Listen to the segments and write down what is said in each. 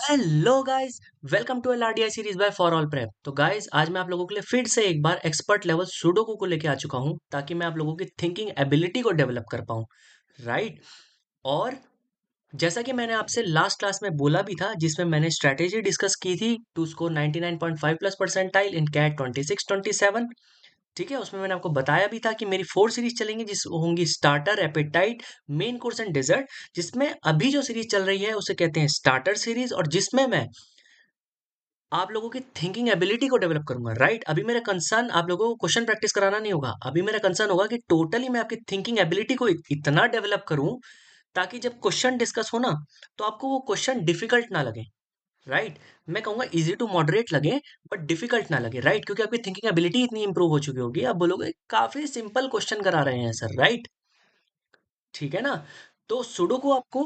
Hello guys, welcome to LRDI series by for all prep. तो guys, आज मैं आप लोगों के लिए फिर से एक बार एक्सपर्ट लेवल सुडोकू को लेके आ चुका हूं ताकि मैं आप लोगों की थिंकिंग एबिलिटी को डेवलप कर पाऊं। राइट। और जैसा कि मैंने आपसे लास्ट क्लास में बोला भी था, जिसमें मैंने स्ट्रेटेजी डिस्कस की थी to score 99.5 plus percentile in CAT 2627। ठीक है, उसमें मैंने आपको बताया भी था कि मेरी 4 सीरीज चलेंगी, जिस होंगी starter, appetite, main course and dessert. जिसमें अभी जो सीरीज चल रही है उसे कहते हैं स्टार्टर सीरीज, और जिसमें मैं आप लोगों की थिंकिंग एबिलिटी को डेवलप करूंगा। राइट। अभी मेरा कंसर्न आप लोगों को क्वेश्चन प्रैक्टिस कराना नहीं होगा। अभी मेरा कंसर्न होगा कि टोटली मैं आपकी थिंकिंग एबिलिटी को इतना डेवलप करूं ताकि जब क्वेश्चन डिस्कस हो ना, तो आपको वो क्वेश्चन डिफिकल्ट ना लगे। राइट। मैं कहूंगा इजी टू मॉडरेट लगे, बट डिफिकल्ट ना लगे। राइट, क्योंकि आपकी थिंकिंग एबिलिटी इतनी इंप्रूव हो चुकी होगी, आप बोलोगे काफी सिंपल क्वेश्चन करा रहे हैं सर। राइट। ठीक है ना। तो सुडोकू आपको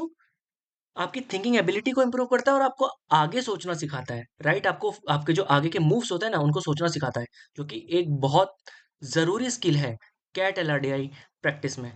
आपकी थिंकिंग एबिलिटी को इंप्रूव करता है और आपको आगे सोचना सिखाता है। राइट। आपको आपके जो आगे के मूव्स होते हैं ना, उनको सोचना सिखाता है, जो कि एक बहुत जरूरी स्किल है कैट एलआरडीआई प्रैक्टिस में।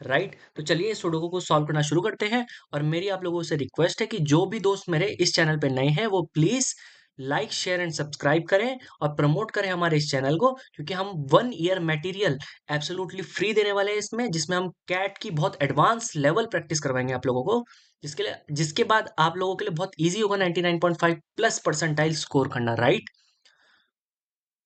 राइट। तो चलिए सुडोकू को सॉल्व करना शुरू करते हैं। और मेरी आप लोगों से रिक्वेस्ट है कि जो भी दोस्त मेरे इस चैनल पे नए हैं वो please like share and subscribe करें और प्रमोट करें हमारे इस चैनल को, क्योंकि हम 1 ईयर मटेरियल एब्सोल्युटली फ्री देने वाले हैं इसमें, जिसमें हम कैट की बहुत एडवांस लेवल प्रैक्टिस करवाएंगे आप लोगों को, जिसके बाद आप लोगों के लिए बहुत इजी होगा 99.5 प्लस परसेंटाइल स्कोर करना। राइट।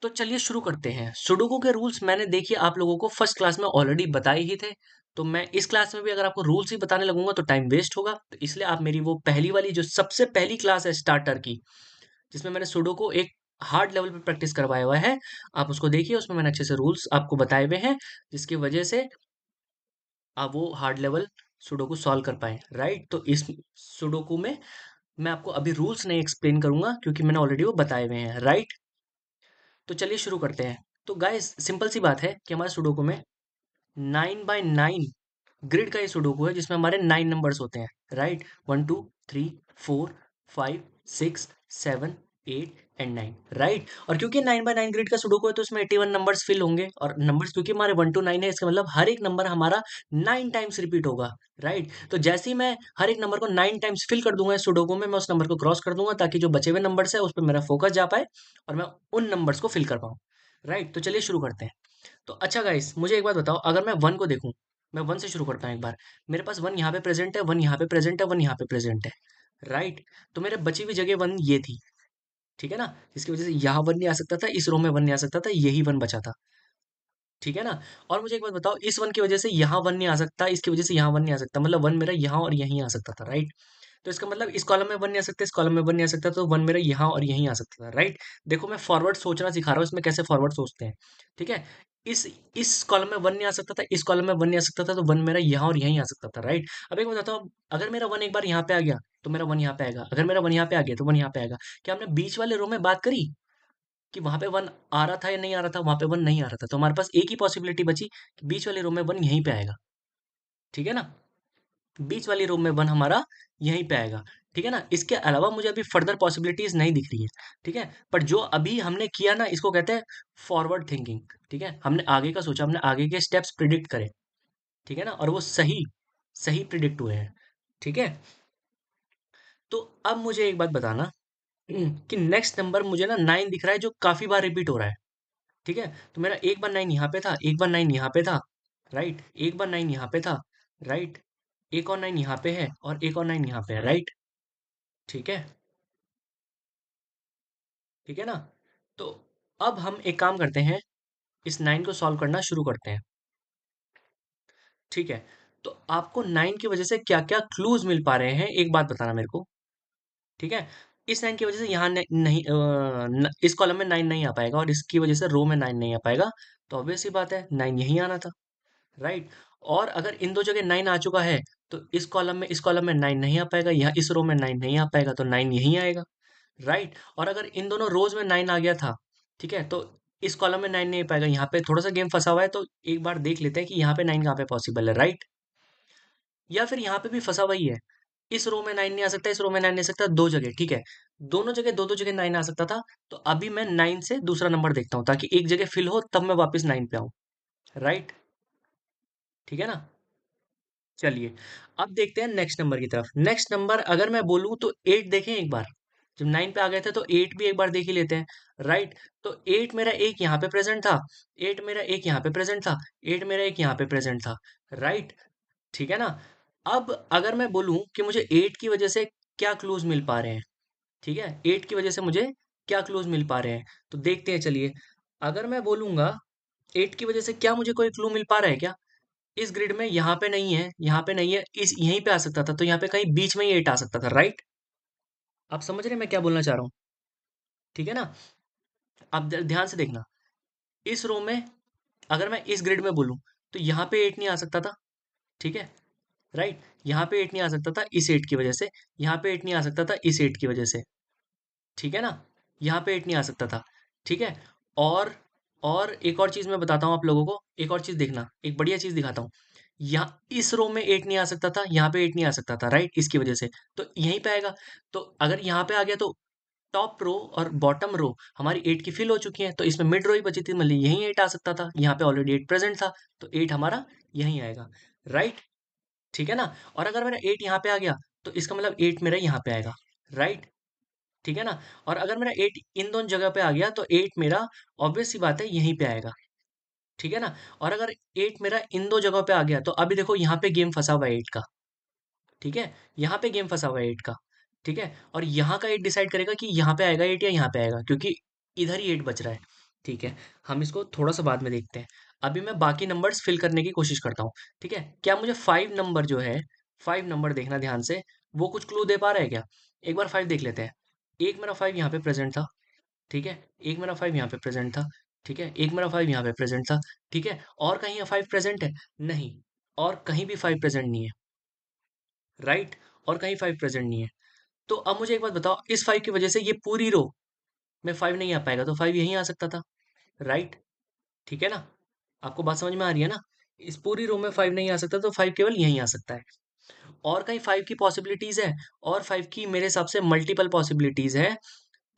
तो चलिए शुरू करते हैं। सुडोकू के रूल्स मैंने देखिए आप लोगों को फर्स्ट क्लास में ऑलरेडी बताए ही थे। तो मैं इस क्लास में भी अगर आपको रूल्स ही बताने लगूंगा तो टाइम वेस्ट होगा, तो इसलिए आप मेरी वो पहली वाली जो सबसे पहली क्लास है स्टार्टर की, जिसमें मैंने सुडोकू एक हार्ड लेवल पे प्रैक्टिस करवाया हुआ है, आप उसको देखिए। उसमें मैंने अच्छे से रूल्स आपको बताए हुए हैं, जिसकी वजह से आप वो हार्ड लेवल सुडोकू सॉल्व कर पाए। राइट। तो इस सुडोकू में मैं आपको अभी रूल्स नहीं एक्सप्लेन करूंगा, क्योंकि मैंने ऑलरेडी वो बताए हुए हैं। राइट। तो चलिए शुरू करते हैं। तो गाइस, सिंपल सी बात है कि हमारे सुडोकू में 9 बाय 9 ग्रिड का ये सुडोकू है, जिसमें हमारे 9 नंबर्स होते हैं। राइट। 1 2 3 4 5 6 7 8 एंड 9। राइट। और क्योंकि 9 बाय 9 ग्रिड का सुडोकू है, तो उसमें 81 नंबर्स फिल होंगे, और नंबर्स क्योंकि हमारे 1 to 9 है, इसका मतलब हर एक नंबर हमारा 9 टाइम्स रिपीट होगा। राइट। तो जैसे ही मैं हर एक नंबर को 9 टाइम्स फिल कर दूंगा इस सुडोकू में, मैं उस नंबर को क्रॉस कर दूंगा, ताकि जो बचे हुए नंबर्स है उस पर मेरा फोकस जा पाए और मैं उन नंबर्स को फिल कर पाऊँ। राइट। तो चलिए शुरू करते हैं। तो अच्छा गाइस, मुझे एक बात बताओ, अगर मैं वन को देखूं, मैं वन से शुरू करता हूँ एक बार। मेरे पास वन यहाँ पे प्रेजेंट है, वन यहाँ पे प्रेजेंट है, वन यहाँ पे प्रेजेंट है। राइट। तो मेरे बची हुई जगह वन ये थी। ठीक है ना। इसकी वजह से यहाँ वन नहीं आ सकता था, इस रो में वन नहीं आ सकता था, यही वन बचा था। ठीक है ना। और मुझे एक बात बताओ, इस वन की वजह से यहाँ वन नहीं आ सकता, इसकी वजह से यहाँ वन नहीं आ सकता, मतलब वन मेरा यहाँ और यहीं आ सकता था। राइट। तो इसका मतलब इस कॉलम में वन नहीं आ सकता, इस कॉलम में वन नहीं आ सकता, तो वन मेरा यहाँ और यहीं आ सकता था। राइट। देखो, मैं फॉरवर्ड सोचना सिखा रहा हूँ, इसमें कैसे फॉरवर्ड सोचते हैं। ठीक है। इस इस कॉलम में वन नहीं आ सकता था, इस कॉलम में वन नहीं आ सकता था, तो वन मेरा यहाँ और यहीं आ सकता था। राइट। अब एक बताता हूँ, अगर मेरा वन एक बार यहाँ पे आ गया तो मेरा वन यहाँ पे आएगा, अगर मेरा वन यहाँ पे आ गया तो वन यहाँ पे आएगा। क्या हमने बीच वाले रो में बात करी कि वहां पे वन आ रहा था या नहीं आ रहा था? वहां पे वन नहीं आ रहा था, तो हमारे पास एक ही पॉसिबिलिटी बची कि बीच वाले रो में वन यहीं पे आएगा। ठीक है ना। बीच वाली रो में वन हमारा यहीं पे आएगा। ठीक है ना। इसके अलावा मुझे अभी फर्दर पॉसिबिलिटीज नहीं दिख रही है। ठीक है। पर जो अभी हमने किया ना, इसको कहते हैं फॉरवर्ड थिंकिंग। ठीक है। हमने आगे का सोचा, हमने आगे के स्टेप्स प्रिडिक्ट करे। ठीक है ना। और वो सही सही प्रिडिक्ट हुए हैं। ठीक है। तो अब मुझे एक बात बताना, कि नेक्स्ट नंबर मुझे ना 9 दिख रहा है, जो काफी बार रिपीट हो रहा है। ठीक है। तो मेरा एक बार 9 यहाँ पे था, एक बार 9 यहाँ पे था। राइट। एक बार 9 यहाँ पे था। राइट। एक और 9 यहाँ पे है, और एक और 9 यहाँ पे है। राइट। ठीक है। ठीक है ना। तो अब हम एक काम करते हैं, इस 9 को सॉल्व करना शुरू करते हैं। ठीक है। तो आपको 9 की वजह से क्या क्या क्लूज मिल पा रहे हैं, एक बात बताना मेरे को। ठीक है। इस 9 की वजह से यहाँ नहीं इस कॉलम में 9 नहीं आ पाएगा, और इसकी वजह से रो में 9 नहीं आ पाएगा। तो ऑब्वियस सी बात है, 9 यहीं आना था। राइट। और अगर इन दो जगह 9 आ चुका है, तो इस कॉलम में 9 नहीं आ पाएगा, यहाँ इस रो में 9 नहीं आ पाएगा, तो 9 यहीं आएगा। राइट। और अगर इन दोनों रोज में 9 आ गया था, ठीक है, तो इस कॉलम में 9 नहीं आ पाएगा। यहाँ पे थोड़ा सा गेम फंसा हुआ है, तो एक बार देख लेते हैं कि यहाँ पे 9 कहाँ पे पॉसिबल है। राइट। या फिर यहाँ पे भी फंसा हुआ ही है, इस रो में 9 नहीं आ सकता, इस रो में 9 नहीं आ सकता, दो जगह। ठीक है। दोनों जगह दो दो जगह 9 आ सकता था। तो अभी मैं 9 से दूसरा नंबर देखता हूँ, ताकि एक जगह फिल हो, तब मैं वापस 9 पे आऊँ। राइट। ठीक है ना। चलिए, अब देखते हैं नेक्स्ट नंबर की तरफ। नेक्स्ट नंबर अगर मैं बोलूँ तो 8 देखें एक बार। जब 9 पे आ गए थे तो 8 भी एक बार देख ही लेते हैं, राइट। तो 8 मेरा एक यहाँ पे प्रेजेंट था, 8 मेरा एक यहाँ पे प्रेजेंट था, 8 मेरा एक यहाँ पे प्रेजेंट था, राइट। ठीक है ना। अब अगर मैं बोलूं कि मुझे 8 की वजह से क्या क्लूज मिल पा रहे हैं, ठीक है, 8 की वजह से मुझे क्या क्लूज मिल पा रहे हैं, तो देखते हैं चलिए। अगर मैं बोलूंगा 8 की वजह से क्या मुझे कोई क्लू मिल पा रहा है क्या, इस ग्रिड में यहाँ पे नहीं है, यहाँ पे नहीं है, इस यहीं पे आ सकता था, तो यहाँ पे कहीं बीच में ही 8 आ सकता था, राइट। आप समझ रहे हैं मैं क्या बोलना चाह रहा हूँ, ठीक है ना। आप ध्यान से देखना, इस रो में अगर मैं इस ग्रिड में बोलूं तो यहाँ पे 8 नहीं आ सकता था, ठीक है, राइट। यहाँ पे 8 नहीं आ सकता था इस 8 की वजह से, यहाँ पे 8 नहीं आ सकता था इस 8 की वजह से, ठीक है ना। यहाँ पे 8 नहीं आ सकता था, ठीक है। और और एक और चीज मैं बताता हूँ आप लोगों को, एक और चीज देखना, एक बढ़िया चीज दिखाता हूँ। यहाँ इस रो में 8 नहीं आ सकता था, यहाँ पे 8 नहीं आ सकता था, राइट, इसकी वजह से, तो यहीं पे आएगा। तो अगर यहाँ पे आ गया तो टॉप रो और बॉटम रो हमारी 8 की फिल हो चुकी है, तो इसमें मिड रो ही बची थी, मतलब यहीं 8 आ सकता था, यहाँ पे ऑलरेडी 8 प्रेजेंट था, तो 8 हमारा यहीं आएगा, राइट। ठीक है ना। और अगर मेरा 8 यहाँ पे आ गया तो इसका मतलब 8 मेरा यहाँ पे आएगा, राइट। ठीक है ना। और अगर मेरा 8 इन दोनों जगह पे आ गया तो 8 मेरा ऑब्वियस सी बात है यहीं पे आएगा, ठीक है ना। और अगर 8 मेरा इन दो जगहों पे आ गया तो अभी देखो यहाँ पे गेम फंसा हुआ है 8 का, ठीक है, यहाँ पे गेम फंसा हुआ है 8 का, ठीक है। और यहाँ का 8 डिसाइड करेगा कि यहाँ पे आएगा 8 या यहाँ पे आएगा, क्योंकि इधर ही 8 बच रहा है, ठीक है। हम इसको थोड़ा सा बाद में देखते हैं, अभी मैं बाकी नंबर्स फिल करने की कोशिश करता हूँ, ठीक है। क्या मुझे 5 नंबर जो है, 5 नंबर देखना ध्यान से, वो कुछ क्लू दे पा रहा है क्या। एक बार 5 देख लेते हैं। एक मेरा 5 यहाँ पे प्रेजेंट था, ठीक है, एक मेरा 5 यहाँ पे प्रेजेंट था, ठीक है, एक मेरा 5 यहाँ पे प्रेजेंट था, ठीक है। और कहीं 5 प्रेजेंट है, नहीं, और कहीं भी 5 प्रेजेंट नहीं है, राइट। और कहीं 5 प्रेजेंट नहीं है। तो अब मुझे एक बात बताओ, इस 5 की वजह से ये पूरी रो में 5 नहीं आ पाएगा, तो 5 यहीं आ सकता था, राइट। ठीक है ना। आपको बात समझ में आ रही है ना। इस पूरी रो में 5 नहीं आ सकता, तो 5 केवल यहीं आ सकता है। और कहीं 5 की पॉसिबिलिटीज है, और 5 की मेरे हिसाब से मल्टीपल पॉसिबिलिटीज है,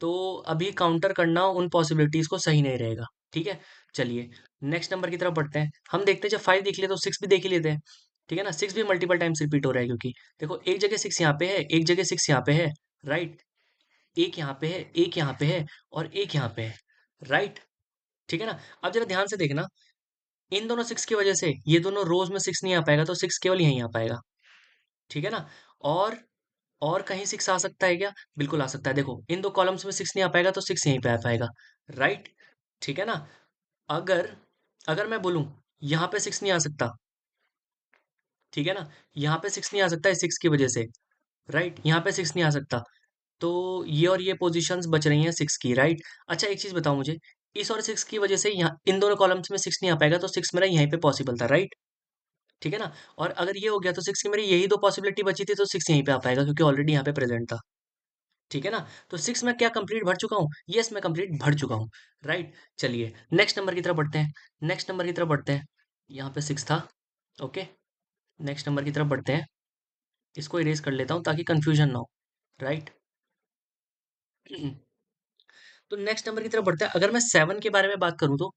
तो अभी काउंटर करना उन पॉसिबिलिटीज को सही नहीं रहेगा, ठीक है। चलिए नेक्स्ट नंबर की तरफ बढ़ते हैं। हम देखते हैं जब 5 देख लिया तो 6 भी देख ही लेते हैं, ठीक है ना। 6 भी मल्टीपल टाइम्स रिपीट हो रहा है, क्योंकि देखो एक जगह 6 यहाँ पे है, एक जगह 6 यहाँ पे है, राइट। एक यहाँ पे है, एक यहाँ पे है, और एक यहाँ पे है, राइट। ठीक है ना। अब जरा ध्यान से देखना, इन दोनों 6 की वजह से ये दोनों रोज में 6 नहीं आ पाएगा, तो 6 केवल यहीं आ पाएगा, ठीक है ना। और और कहीं 6 आ सकता है क्या, बिल्कुल आ सकता है। देखो इन दो कॉलम्स में 6 नहीं आ पाएगा, तो 6 यहीं पे आ पाएगा, राइट। ठीक है ना। अगर अगर मैं बोलूं यहाँ पे 6 नहीं आ सकता, ठीक है ना, यहाँ पे 6 नहीं आ सकता है 6 की वजह से, राइट, यहाँ पे 6 नहीं आ सकता, तो ये और ये पोजीशंस बच रही हैं 6 की, राइट। अच्छा एक चीज बताओ मुझे, इस और 6 की वजह से यहाँ इन दोनों कॉलम्स में 6 नहीं आ पाएगा, तो 6 मेरा यहीं पे पॉसिबल था, राइट। ठीक है ना। और अगर ये हो गया तो 6 की मेरी यही दो पॉसिबिलिटी बची थी, तो 6 यहीं पे आ पाएगा, क्योंकि ऑलरेडी यहाँ पे प्रेजेंट था, ठीक है ना। तो 6 में क्या कंप्लीट भर चुका हूँ, यस मैं कंप्लीट भर चुका हूँ, राइट। चलिए नेक्स्ट नंबर की तरफ बढ़ते हैं, नेक्स्ट नंबर की तरफ बढ़ते हैं। यहाँ पे 6 था, ओके। नेक्स्ट नंबर की तरफ बढ़ते हैं, इसको इरेज कर लेता हूँ ताकि कंफ्यूजन ना हो, राइट। तो नेक्स्ट नंबर की तरफ बढ़ते हैं। अगर मैं 7 के बारे में बात करूँ तो,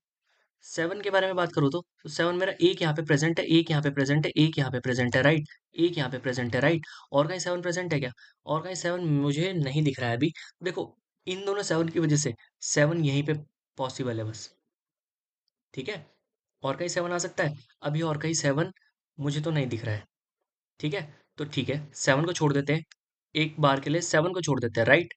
7 के बारे में बात करूँ तो 7 मेरा एक यहाँ पे प्रेजेंट है, एक यहाँ पे प्रेजेंट है, एक यहाँ पे प्रेजेंट है, राइट। एक यहाँ पे प्रेजेंट है, राइट। और कहीं 7 प्रेजेंट है क्या, और कहीं 7 मुझे नहीं दिख रहा है अभी। देखो इन दोनों 7 की वजह से 7 यहीं पे पॉसिबल है बस, ठीक है। और कहीं 7 आ सकता है अभी, और कहीं 7 मुझे तो नहीं दिख रहा है, ठीक है। तो ठीक है 7 को छोड़ देते हैं, एक बार के लिए 7 को छोड़ देते हैं, राइट।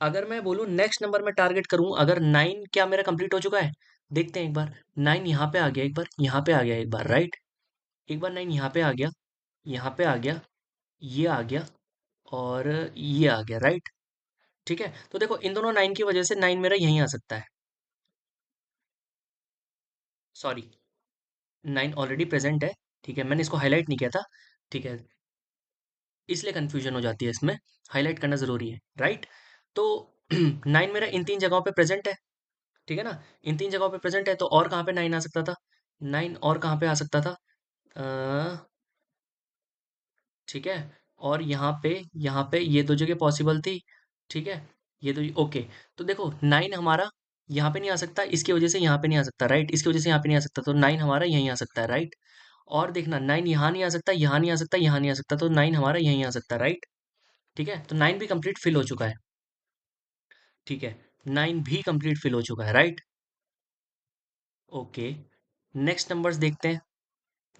अगर मैं बोलूँ नेक्स्ट नंबर में टारगेट करूँ, अगर 9 क्या मेरा कंप्लीट हो चुका है, देखते हैं एक बार। 9 यहाँ पे आ गया एक बार, यहाँ पे आ गया एक बार, राइट। एक बार 9 यहाँ पे आ गया, यहाँ पे आ गया, ये आ गया, और ये आ गया, राइट। ठीक है। तो देखो इन दोनों 9 की वजह से 9 मेरा यहीं आ सकता है, सॉरी, 9 ऑलरेडी प्रेजेंट है, ठीक है, मैंने इसको हाईलाइट नहीं किया था, ठीक है, इसलिए कंफ्यूजन हो जाती है इसमें, हाईलाइट करना जरूरी है, राइट। तो 9 मेरा इन तीन जगहों पे प्रेजेंट है, ठीक है ना। इन तीन जगहों पे प्रेजेंट है, तो और कहाँ पे 9 आ सकता था, 9 और कहाँ पे आ सकता था, अ, ठीक है। और यहाँ पे ये दो जगह पॉसिबल थी, ठीक है, ये तो ओके। तो देखो 9 हमारा यहाँ पे नहीं आ सकता, इसकी वजह से यहाँ पे नहीं आ सकता, राइट, इसकी वजह से यहाँ पे नहीं आ सकता, तो 9 हमारा यहीं आ सकता है, राइट। और देखना 9 यहाँ नहीं आ सकता, यहाँ नहीं आ सकता, यहाँ नहीं आ सकता, तो 9 हमारा यहीं आ सकता है, राइट। ठीक है, तो 9 भी कंप्लीट फिल हो चुका है। ठीक है, 9 भी कंप्लीट फिल हो चुका है, राइट? ओके, नेक्स्ट नंबर्स देखते हैं।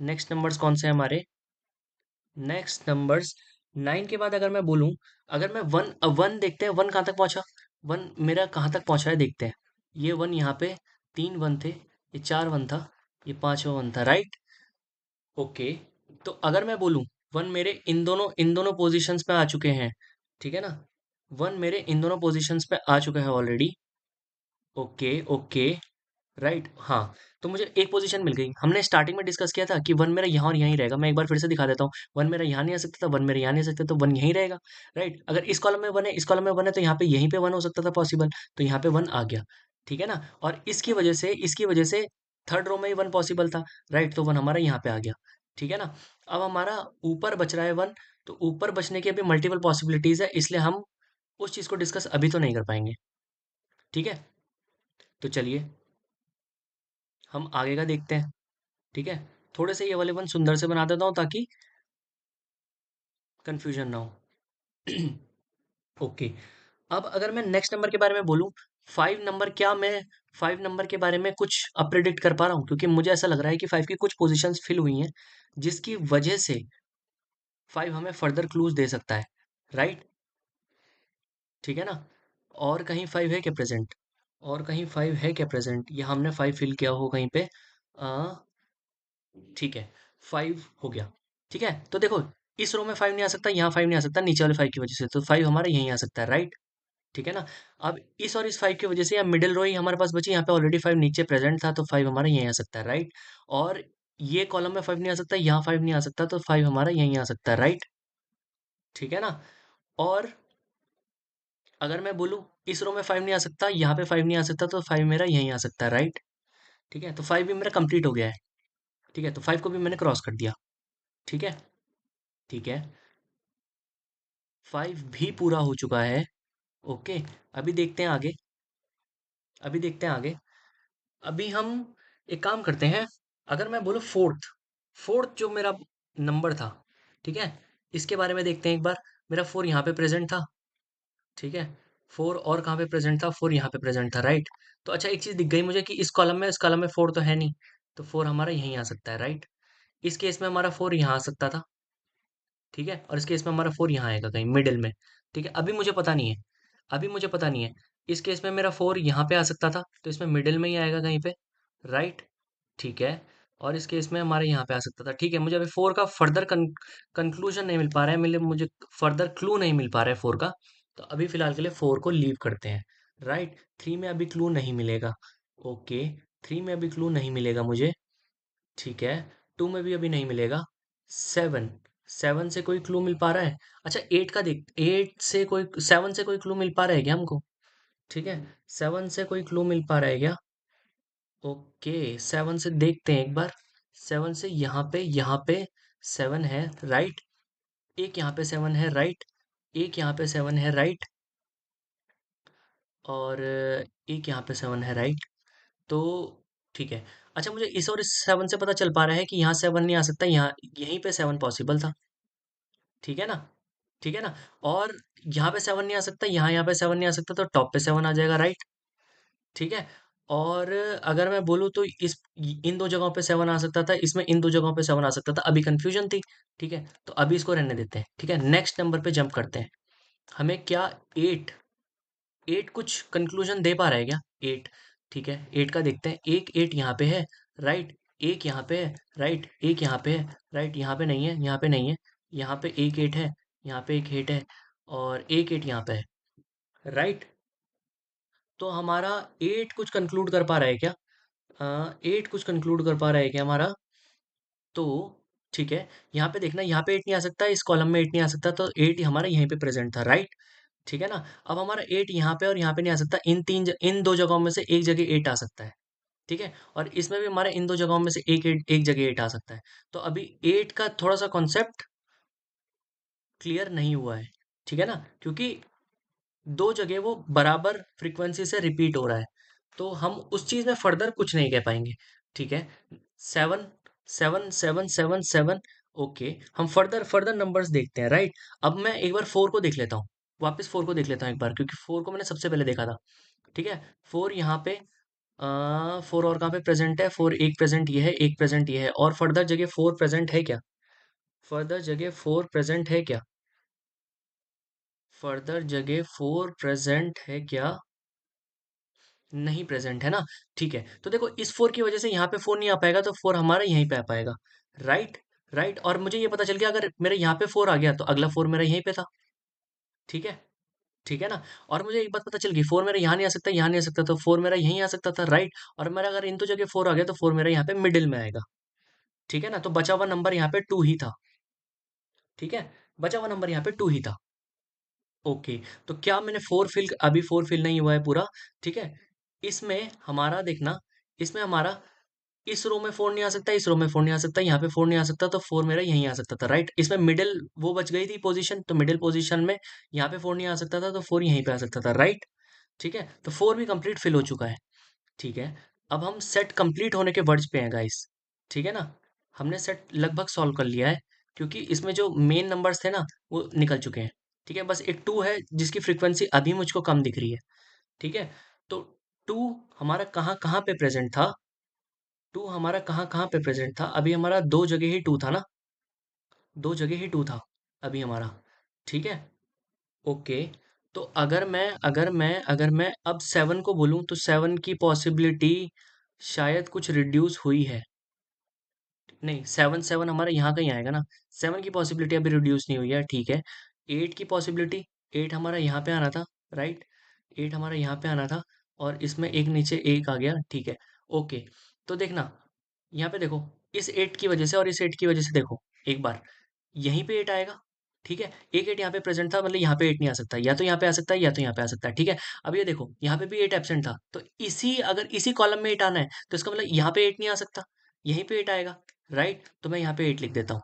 नेक्स्ट नंबर्स कौन से हैं हमारे? नेक्स्ट नंबर्स 9 के बाद अगर मैं बोलूं, अगर मैं वन, वन देखते हैं, वन कहाँ तक पहुंचा, वन मेरा कहाँ तक पहुंचा है देखते हैं। ये वन यहाँ पे, तीन वन थे, ये चार वन था, ये पांचवा वन था, राइट? ओके, तो अगर मैं बोलूं, वन मेरे इन दोनों पोजीशंस पे आ चुके हैं, ठीक है ना? वन मेरे इन दोनों पोजीशंस पे आ चुका है ऑलरेडी। ओके ओके, राइट, हाँ। तो मुझे एक पोजीशन मिल गई। हमने स्टार्टिंग में डिस्कस किया था कि वन मेरा यहाँ और यहीं रहेगा। मैं एक बार फिर से दिखा देता हूँ। वन मेरा यहाँ नहीं आ सकता था, वन मेरा यहाँ नहीं आ सकता, तो वन यहीं रहेगा, राइट? अगर इस कॉलम में वन है, इस कॉलम में वन है, तो यहाँ पे यहीं पे वन हो सकता था पॉसिबल, तो यहाँ पे वन आ गया, ठीक है ना? और इसकी वजह से थर्ड रो में ही वन पॉसिबल था, राइट? तो वन हमारा यहाँ पे आ गया, ठीक है ना? अब हमारा ऊपर बच रहा है वन, तो ऊपर बचने की अभी मल्टीपल पॉसिबिलिटीज है, इसलिए हम उस चीज को डिस्कस अभी तो नहीं कर पाएंगे, ठीक है? तो चलिए हम आगे का देखते हैं, ठीक है? थोड़े से ये वाले वन सुंदर से बना देता हूँ ताकि कंफ्यूजन ना हो। ओके, अब अगर मैं नेक्स्ट नंबर के बारे में बोलूँ, फाइव नंबर, क्या मैं फाइव नंबर के बारे में कुछ अब प्रिडिक्ट कर पा रहा हूँ? क्योंकि मुझे ऐसा लग रहा है कि फाइव की कुछ पोजीशंस फिल हुई हैं, जिसकी वजह से फाइव हमें फर्दर क्लूज दे सकता है, राइट? ठीक है ना? और कहीं फाइव है क्या प्रेजेंट? और कहीं फाइव है क्या प्रेजेंट? या हमने फाइव फिल किया हो कहीं पे? आ, ठीक है, फाइव हो गया, ठीक है? तो देखो, इस रो में फाइव नहीं आ सकता, यहाँ फाइव नहीं आ सकता, नीचे वाले फाइव की वजह से, तो फाइव हमारा यहीं आ सकता है, राइट? ठीक है ना? अब इस और इस फाइव की वजह से यहाँ मिडिल रो ही हमारे पास बची, यहाँ पे ऑलरेडी फाइव नीचे प्रेजेंट था, तो फाइव हमारा यहीं आ सकता है, राइट? और ये कॉलम में फाइव नहीं आ सकता, यहाँ फाइव नहीं आ सकता, तो फाइव हमारा यहीं आ सकता है, राइट? ठीक है ना? और अगर मैं बोलूँ, इस रो में फाइव नहीं आ सकता, यहाँ पे फाइव नहीं आ सकता, तो फाइव मेरा यहीं आ सकता है, राइट? ठीक है, तो फाइव भी मेरा कंप्लीट हो गया है। ठीक है, तो फाइव को भी मैंने क्रॉस कर दिया, ठीक है? ठीक है, फाइव भी पूरा हो चुका है। ओके, अभी देखते हैं आगे। अभी देखते हैं आगे। अभी हम एक काम करते हैं। अगर मैं बोलूँ फोर्थ, फोर्थ जो मेरा नंबर था, ठीक है, इसके बारे में देखते हैं एक बार। मेरा फोर यहाँ पे प्रेजेंट था, ठीक है? फोर और कहाँ पे प्रेजेंट था? फोर यहाँ पे प्रेजेंट था, राइट? तो अच्छा, एक चीज दिख गई मुझे कि इस कॉलम में फोर तो है नहीं, तो फोर हमारा यहीं आ सकता है, राइट? इस केस में हमारा फोर यहाँ आ सकता था, ठीक है? और इस केस में हमारा फोर यहाँ आएगा कहीं मिडिल में, ठीक है? अभी मुझे पता नहीं है, अभी मुझे पता नहीं है। इस केस में मेरा फोर यहाँ पे आ सकता था, तो इसमें मिडिल में ही आएगा कहीं पे, राइट? ठीक है, और इस केस में हमारे यहाँ पे आ सकता था, ठीक है? मुझे अभी फोर का फर्दर कंक्लूजन नहीं मिल पा रहा है, मुझे फर्दर क्लू नहीं मिल पा रहा है फोर का, तो अभी फिलहाल के लिए फोर को लीव करते हैं, राइट? थ्री में अभी क्लू नहीं मिलेगा, ओके, थ्री में अभी क्लू नहीं मिलेगा मुझे, ठीक है? टू में भी अभी नहीं मिलेगा। सेवन, सेवन से कोई क्लू मिल पा रहा है? अच्छा, एट का देख, एट से कोई, सेवन से कोई क्लू मिल पा रहा है क्या हमको? ठीक है, सेवन से कोई क्लू मिल पा रहा है क्या? ओके, सेवन से देखते हैं एक बार। सेवन से यहाँ पे सेवन है, राइट? एक यहाँ पे सेवन है, राइट? एक यहाँ पे सेवन है, राइट? और एक यहाँ पे सेवन है, राइट? तो ठीक है। अच्छा, मुझे इस और इस सेवन से पता चल पा रहा है कि यहाँ सेवन नहीं आ सकता, यहाँ यहीं पे सेवन पॉसिबल था, ठीक है ना? ठीक है ना? और यहाँ पे सेवन नहीं आ सकता, यहाँ पे सेवन नहीं आ सकता, तो टॉप पे सेवन आ जाएगा, राइट? ठीक है। और अगर मैं बोलूँ तो इन दो जगहों पे सेवन आ सकता था, इसमें इन दो जगहों पे सेवन आ सकता था, अभी कंफ्यूजन थी, ठीक है? तो अभी इसको रहने देते हैं, ठीक है? नेक्स्ट नंबर पे जंप करते हैं। हमें क्या, एट, एट कुछ कंक्लूजन दे पा रहा है क्या? एट, ठीक है, एट का देखते हैं। एक एट यहाँ पे है, राइट? एक यहाँ पे है, राइट? एक यहाँ पे है, राइट? यहाँ पे नहीं है, यहाँ पे नहीं है, यहाँ पे एक एट है, यहाँ पे एक एट है, और एक एट यहाँ पे है, राइट? तो हमारा एट कुछ कंक्लूड कर पा रहा है क्या? एट कुछ कंक्लूड कर पा रहा है क्या हमारा? तो ठीक है, यहाँ पे देखना, यहाँ पे एट नहीं आ सकता, इस कॉलम में एट नहीं आ सकता, तो एट हमारा यहीं पे प्रेजेंट था, राइट? ठीक है ना? अब हमारा एट यहाँ पे और यहाँ पे नहीं आ सकता, इन दो जगहों में से एक जगह एट आ सकता है, ठीक है? और इसमें भी हमारा इन दो जगहों में से एक जगह एट आ सकता है। तो अभी एट का थोड़ा सा कॉन्सेप्ट क्लियर नहीं हुआ है, ठीक है ना? क्योंकि दो जगह वो बराबर फ्रीक्वेंसी से रिपीट हो रहा है, तो हम उस चीज में फर्दर कुछ नहीं कह पाएंगे, ठीक है? Seven, seven seven seven seven, okay, हम फर्दर फर्दर नंबर्स देखते हैं, राइट? अब मैं एक बार फोर को देख लेता हूँ। वापस 4 को देख लेता हूँ एक बार, क्योंकि 4 को मैंने सबसे पहले देखा था। ठीक है, 4 यहाँ पे, 4 और कहाँ पे प्रेजेंट है? 4 एक प्रेजेंट ये है, एक प्रेजेंट ये है, और फर्दर जगह 4 प्रेजेंट है क्या? फर्दर जगह 4 प्रेजेंट है क्या? फर्दर जगह 4 प्रेजेंट है क्या? नहीं प्रेजेंट है ना। ठीक है, तो देखो इस 4 की वजह से यहाँ पे 4 नहीं आ पाएगा, तो 4 हमारा यहीं पे आ पाएगा। राइट। राइट, और मुझे ये पता चल गया, अगर मेरे यहाँ पे 4 आ गया तो अगला 4 मेरा यहीं पे था। ठीक है। ठीक है ना। और मुझे एक बात पता चल गई, 4 मेरा यहाँ नहीं आ सकता, यहाँ नहीं आ सकता, तो 4 मेरा यहीं आ सकता था। राइट। और मेरा अगर इन दो जगह 4 आ गया तो 4 मेरा यहाँ पे मिडिल में आएगा। ठीक है ना, तो बचा हुआ नंबर यहाँ पे 2 ही था। ठीक है, बचा हुआ नंबर यहाँ पे 2 ही था। ओके, तो क्या मैंने 4 फिल, अभी 4 फिल नहीं हुआ है पूरा। ठीक है, इसमें हमारा देखना, इसमें हमारा इस रो में 4 नहीं आ सकता, इस रो में 4 नहीं आ सकता, यहाँ पे 4 नहीं आ सकता, तो 4 मेरा यहीं आ सकता था। राइट, इसमें मिडिल वो बच गई थी पोजीशन, तो मिडिल पोजीशन में यहाँ पे 4 नहीं आ सकता था, तो 4 यहीं पे आ सकता था। राइट। ठीक है, तो 4 भी कंप्लीट फिल हो चुका है। ठीक है, अब हम सेट कंप्लीट होने के वर्ड्स पे हैं गाइस। ठीक है ना, हमने सेट लगभग सॉल्व कर लिया है, क्योंकि इसमें जो मेन नंबर्स थे ना वो निकल चुके हैं। ठीक है, बस एक 2 है जिसकी फ्रीक्वेंसी अभी मुझको कम दिख रही है। ठीक है, तो 2 हमारा कहाँ कहाँ पे प्रेजेंट था? 2 हमारा कहाँ कहाँ पे प्रेजेंट था? अभी हमारा दो जगह ही 2 था ना, दो जगह ही 2 था अभी हमारा। ठीक है। ओके, तो अगर मैं अब 7 को बोलूं, तो 7 की पॉसिबिलिटी शायद कुछ रिड्यूस हुई है। नहीं, 7 7 हमारा यहाँ कहीं आएगा ना। 7 की पॉसिबिलिटी अभी रिड्यूस नहीं हुई है। ठीक है, 8 की पॉसिबिलिटी, 8 हमारा यहाँ पे आना था। राइट, 8 हमारा यहाँ पे आना था, और इसमें एक नीचे एक आ गया। ठीक है। ओके, तो देखना यहाँ पे देखो, इस 8 की वजह से और इस 8 की वजह से देखो एक बार, यहीं पे 8 आएगा। ठीक है, एक 8 यहाँ पे प्रेजेंट था, मतलब यहाँ पे 8 नहीं आ सकता, या तो यहाँ पे आ सकता है या तो यहाँ पे आ सकता है। ठीक है, अब ये देखो यहाँ पे भी 8 एब्सेंट था, तो इसी अगर इसी कॉलम में 8 आना है, तो इसका मतलब यहाँ पे 8 नहीं आ सकता, यहीं पे 8 आएगा। राइट, तो मैं यहाँ पे 8 लिख देता हूँ।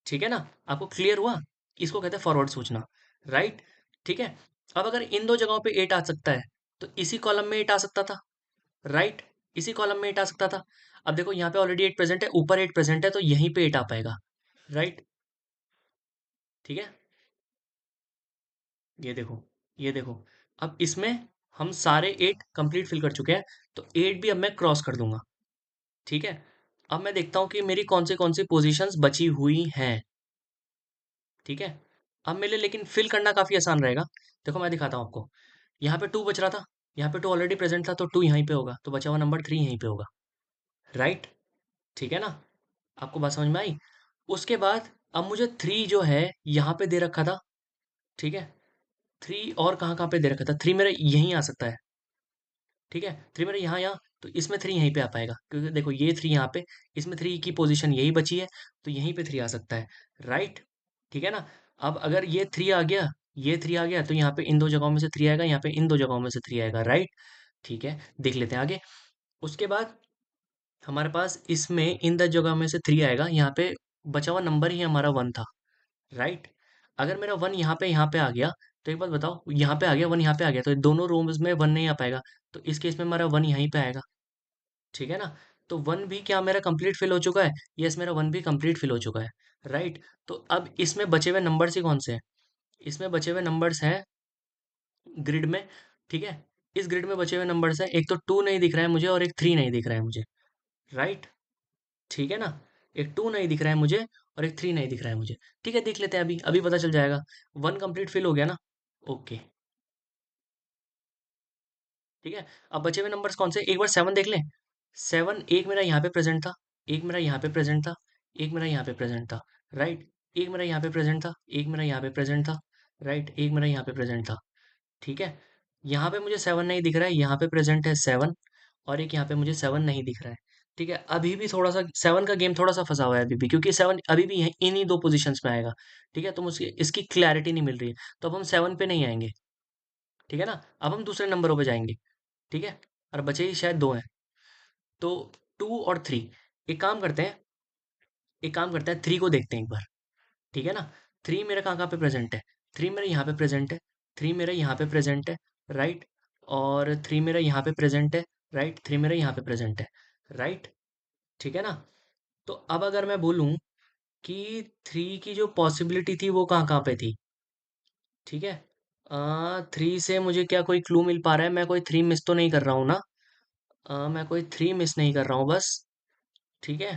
ठीक है ना, आपको क्लियर हुआ? इसको कहते हैं फॉरवर्ड सोचना। राइट। ठीक है, अब अगर इन दो जगहों पे 8 आ सकता है, तो इसी कॉलम में 8 आ सकता था। राइट, इसी कॉलम में 8 आ सकता था। अब देखो यहाँ पे ऑलरेडी 8 प्रेजेंट है, ऊपर 8 प्रेजेंट है, तो यहीं पे 8 आ पाएगा। राइट। ठीक है, ये देखो, ये देखो, अब इसमें हम सारे 8 कंप्लीट फिल कर चुके हैं, तो 8 भी अब मैं क्रॉस कर दूंगा। ठीक है, अब मैं देखता हूँ कि मेरी कौन सी पोजीशंस बची हुई हैं। ठीक है, अब मेरे लिए लेकिन फिल करना काफी आसान रहेगा। देखो मैं दिखाता हूँ आपको, यहाँ पे 2 बच रहा था, यहाँ पे 2 ऑलरेडी प्रेजेंट था, तो 2 यहीं पे होगा, तो बचा हुआ नंबर 3 यहीं पे होगा। राइट। ठीक है ना, आपको बात समझ में आई? उसके बाद अब मुझे 3 जो है यहाँ पे दे रखा था। ठीक है, 3 और कहाँ कहाँ पे दे रखा था? 3 मेरा यहीं आ सकता है। ठीक है, 3 मेरा यहाँ यहाँ, तो इसमें 3 यहीं पे आ पाएगा, क्योंकि देखो ये 3 यहाँ पे, इसमें 3 की पोजीशन यही बची है, तो यहीं पे 3 आ सकता है। राइट। ठीक है ना, अब अगर ये 3 आ गया, ये 3 आ गया, तो यहाँ पे इन दो जगहों में से 3 आएगा, यहाँ पे इन दो जगहों में से 3 आएगा। राइट। ठीक है, देख लेते हैं आगे। उसके बाद हमारे पास इसमें इन दस जगह में से 3 आएगा, यहाँ पे बचा हुआ नंबर ही हमारा 1 था। राइट, अगर मेरा 1 यहाँ पे आ गया, तो एक बात बताओ, यहाँ पे आ गया 1, यहाँ पे आ गया, तो दोनों रोम्स में 1 नहीं आ पाएगा, तो इस केस में हमारा 1 यहीं पे आएगा। ठीक है ना, तो 1 भी क्या मेरा कंप्लीट फिल हो चुका है? यस, मेरा 1 भी कंप्लीट फिल हो चुका है। राइट, तो अब इसमें बचे हुए नंबर्स ही कौन से हैं? इसमें बचे हुए नंबर्स हैं ग्रिड में। ठीक है, इस ग्रिड में बचे हुए नंबर्स हैं, एक तो 2 नहीं दिख रहा है मुझे, और एक 3 नहीं दिख रहा है मुझे। राइट। ठीक है ना, एक 2 नहीं दिख रहा है मुझे, और एक 3 नहीं दिख रहा है मुझे। ठीक है, देख लेते हैं, अभी अभी पता चल जाएगा। 1 कंप्लीट फिल हो गया ना। ओके। ठीक है, अब बचे हुए नंबर्स कौन से, एक बार 7 देख लें। 7, एक मेरा यहाँ पे प्रेजेंट था, एक मेरा यहाँ पे प्रेजेंट था, एक मेरा यहाँ पे प्रेजेंट था। राइट, एक मेरा यहाँ पे प्रेजेंट था, एक मेरा यहाँ पे प्रेजेंट था। राइट, एक मेरा यहाँ पे प्रेजेंट था। ठीक है, यहाँ पे मुझे 7 नहीं दिख रहा है, यहाँ पे प्रेजेंट है 7, और एक यहाँ पे मुझे 7 नहीं दिख रहा है। ठीक है, अभी भी थोड़ा सा 7 का गेम थोड़ा सा फंसा हुआ है अभी भी, क्योंकि 7 अभी भी इन्हीं दो पोजीशंस में आएगा। ठीक है, तो मुझे इसकी क्लैरिटी नहीं मिल रही है, तो अब हम 7 पे नहीं आएंगे। ठीक है ना, अब हम दूसरे नंबरों पे जाएंगे। ठीक है, और बचे ही शायद दो हैं, तो 2 और 3। एक काम करते हैं, एक काम करते हैं, 3 को देखते हैं एक बार। ठीक है ना, 3 मेरा कहाँ कहाँ पे प्रेजेंट है? 3 मेरा यहाँ पे प्रेजेंट है, 3 मेरा यहाँ पे प्रेजेंट है। राइट, और 3 मेरा यहाँ पे प्रेजेंट है। राइट, 3 मेरा यहाँ पे प्रेजेंट है। राइट। ठीक है ना, तो अब अगर मैं बोलूँ कि 3 की जो पॉसिबिलिटी थी वो कहाँ कहाँ पे थी? ठीक है। 3 से मुझे क्या कोई क्लू मिल पा रहा है? मैं कोई 3 मिस तो नहीं कर रहा हूँ ना? मैं कोई 3 मिस नहीं कर रहा हूँ बस। ठीक है।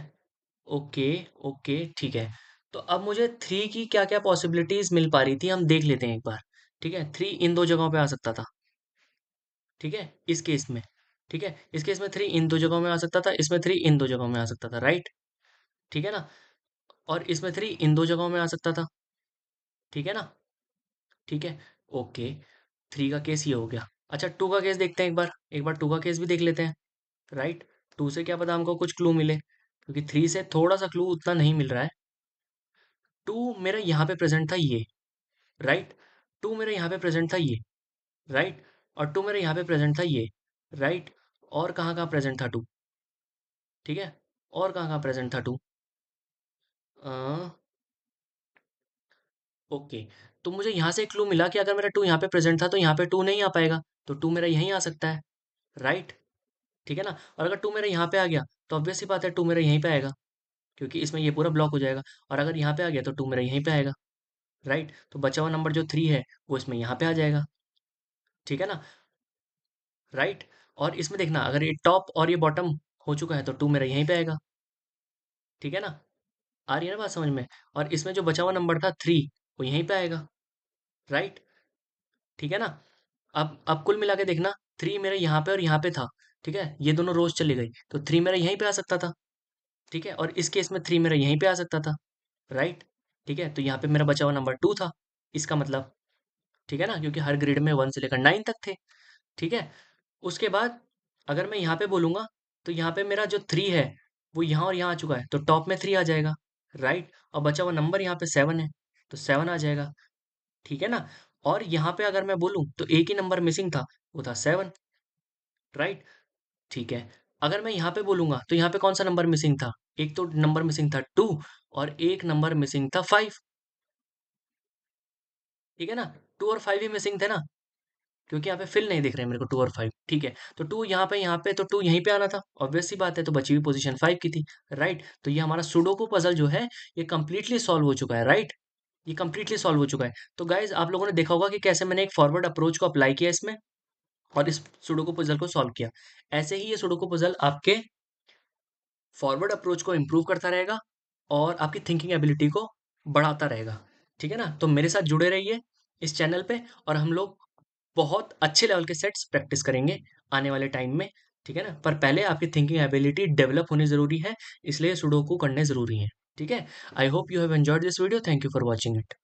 ओके। ओके ठीक है। तो अब मुझे 3 की क्या क्या पॉसिबिलिटीज मिल पा रही थी, हम देख लेते हैं एक बार। ठीक है, 3 इन दो जगहों पे आ सकता था। ठीक है, इस केस में। ठीक है, इस केस में 3 इन दो जगहों में आ सकता था, इसमें 3 इन दो जगहों में आ सकता था, राइट? ठीक है ना? और इसमें 3 इन दो जगहों में आ सकता था। ठीक है ना? ठीक है। ओके। 3 का केस ये हो गया। अच्छा, 2 का केस देखते हैं एक बार। एक बार 2 का केस भी देख लेते हैं। राइट। 2 से क्या पता हमको कुछ क्लू मिले, क्योंकि 3 से थोड़ा सा क्लू उतना नहीं मिल रहा है। 2 मेरा यहाँ पे प्रेजेंट था ये। राइट। 2 मेरे यहाँ पे प्रेजेंट था ये। राइट। और 2 मेरे यहाँ पे प्रेजेंट था ये। राइट। और कहाँ कहाँ प्रेजेंट था 2? ठीक है। और कहाँ कहाँ प्रेजेंट था 2? ओके। तो मुझे यहाँ से क्लू मिला कि अगर मेरा 2 यहाँ पे प्रेजेंट था तो यहाँ पे 2 नहीं आ पाएगा। तो 2 मेरा यहीं आ सकता है। राइट। ठीक है ना? और अगर 2 मेरा यहाँ पे आ गया तो ऑब्वियस सी बात है 2 मेरा यहीं पे आएगा, क्योंकि इसमें ये पूरा ब्लॉक हो जाएगा। और अगर यहाँ पे आ गया तो 2 मेरा यहीं पे आएगा। राइट। तो बचा हुआ नंबर जो 3 है वो इसमें यहाँ पे आ जाएगा। ठीक है ना? राइट। और इसमें देखना, अगर ये टॉप और ये बॉटम हो चुका है तो 2 मेरा यहीं पे आएगा। ठीक है ना? आ रही है ना बात समझ में? और इसमें जो बचा हुआ नंबर था 3, वो यहीं पे आएगा। राइट। ठीक है ना? अब कुल मिला के देखना, 3 मेरे यहाँ पे और यहाँ पे था। ठीक है, ये दोनों रोज चली गई तो 3 मेरा यहीं पे आ सकता था। ठीक है, और इस केस में 3 मेरा यहीं पे आ सकता था। राइट। ठीक है, तो यहाँ पे मेरा बचा हुआ नंबर 2 था, इसका मतलब। ठीक है ना, क्योंकि हर ग्रिड में 1 से लेकर 9 तक थे। ठीक है। उसके बाद अगर मैं यहाँ पे बोलूंगा तो यहाँ पे मेरा जो 3 है वो यहाँ और यहाँ आ चुका है, तो टॉप में 3 आ जाएगा। राइट। और बचा हुआ नंबर यहाँ पे 7 है, तो 7 आ जाएगा। ठीक है ना? और यहाँ पे अगर मैं बोलूँ तो एक ही नंबर मिसिंग था, वो था 7। राइट। ठीक है। अगर मैं यहाँ पे बोलूंगा तो यहाँ पे कौन सा नंबर मिसिंग था? एक तो नंबर मिसिंग था 2, और एक नंबर मिसिंग था 5। ठीक है ना? 2 और 5 ही मिसिंग थे ना, क्योंकि यहाँ पे फिल नहीं दिख रहे मेरे को 2 और 5। ठीक है, तो 2 यहाँ पे तो 2 यहीं पे आना था, ऑब्वियस सी बात है। तो बची हुई पोजीशन 5 की थी। राइट। तो ये हमारा सुडोकू पजल जो है ये कंप्लीटली सॉल्व हो चुका है। राइट। ये कंप्लीटली सॉल्व हो चुका है। तो गाइज आप लोगों ने देखा होगा कि कैसे मैंने एक फॉरवर्ड अप्रोच को अप्लाई किया इसमें, और इस सुडोकू पजल को सॉल्व किया। ऐसे ही ये सुडोकू पजल आपके फॉरवर्ड अप्रोच को इम्प्रूव करता रहेगा और आपकी थिंकिंग एबिलिटी को बढ़ाता रहेगा। ठीक है ना? तो मेरे साथ जुड़े रहिए इस चैनल पे, और हम लोग बहुत अच्छे लेवल के सेट्स प्रैक्टिस करेंगे आने वाले टाइम में। ठीक है ना? पर पहले आपकी थिंकिंग एबिलिटी डेवलप होनी जरूरी है, इसलिए सुडोकू करने जरूरी है। ठीक है। I hope you have enjoyed this video. Thank you for watching it.